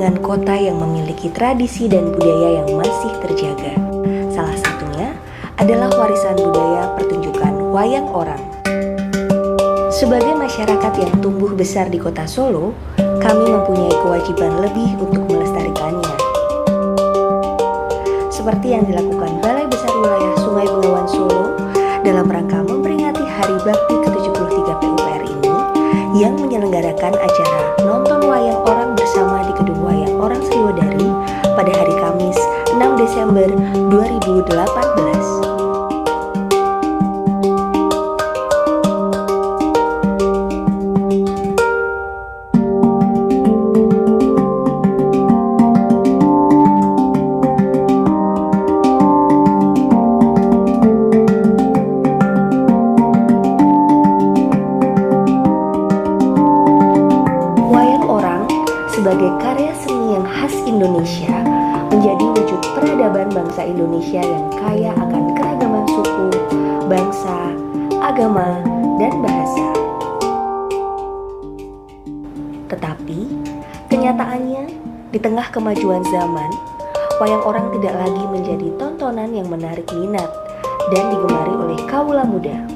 dengan kota yang memiliki tradisi dan budaya yang masih terjaga. Salah satunya adalah warisan budaya pertunjukan wayang orang. Sebagai masyarakat yang tumbuh besar di kota Solo, kami mempunyai kewajiban lebih untuk melestarikannya. Seperti yang dilakukan Balai Besar Wilayah Sungai Bengawan Solo dalam rangka memperingati Hari Bakti ke-73 PUPR ini, yang menyelenggarakan acara nonton wayang orang bersama di Gedung Wayang Orang Sriwedari pada hari Kamis 6 Desember 2018. Sebagai karya seni yang khas Indonesia, menjadi wujud peradaban bangsa Indonesia yang kaya akan keragaman suku, bangsa, agama, dan bahasa. Tetapi, kenyataannya, di tengah kemajuan zaman, wayang orang tidak lagi menjadi tontonan yang menarik minat dan digemari oleh kaula muda.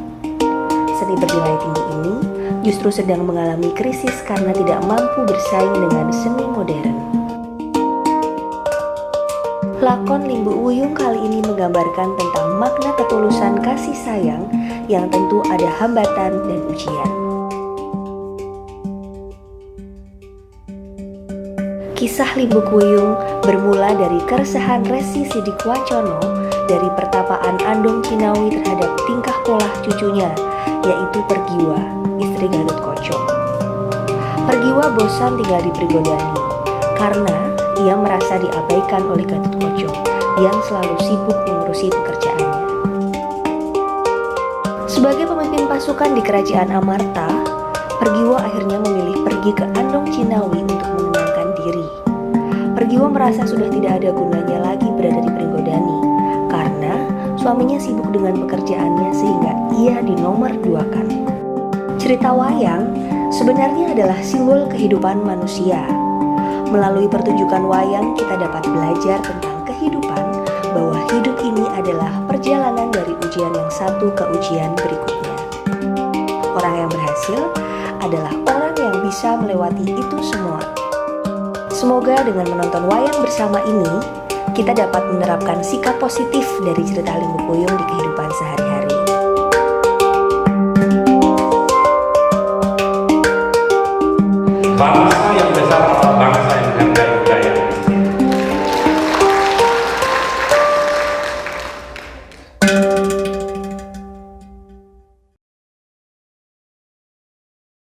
Seni bernilai tinggi ini justru sedang mengalami krisis karena tidak mampu bersaing dengan seni modern. Lakon Limbu Wuyung kali ini menggambarkan tentang makna ketulusan kasih sayang yang tentu ada hambatan dan ujian. Kisah Limbuk Wuyung bermula dari keresahan Resi Sidik Wacono dari pertapaan Andong Cinawi terhadap tingkah pola cucunya, yaitu Pergiwa, istri Gatot Koco. Pergiwa bosan tinggal di Prigodani karena ia merasa diabaikan oleh Gatot Koco yang selalu sibuk mengurusi pekerjaannya. Sebagai pemimpin pasukan di Kerajaan Amarta, Pergiwa akhirnya memilih pergi ke Andong Cinawi untuk menenangkan diri. Pergiwa merasa sudah tidak ada gunanya lagi berada di Prigodani karena suaminya sibuk dengan pekerjaannya sehingga ia dinomor duakan. Cerita wayang sebenarnya adalah simbol kehidupan manusia. Melalui pertunjukan wayang kita dapat belajar tentang kehidupan, bahwa hidup ini adalah perjalanan dari ujian yang satu ke ujian berikutnya. Orang yang berhasil adalah orang yang bisa melewati itu semua. Semoga dengan menonton wayang bersama ini, kita dapat menerapkan sikap positif dari cerita Limbuk Wuyung di kehidupan sehari-hari. Bangsa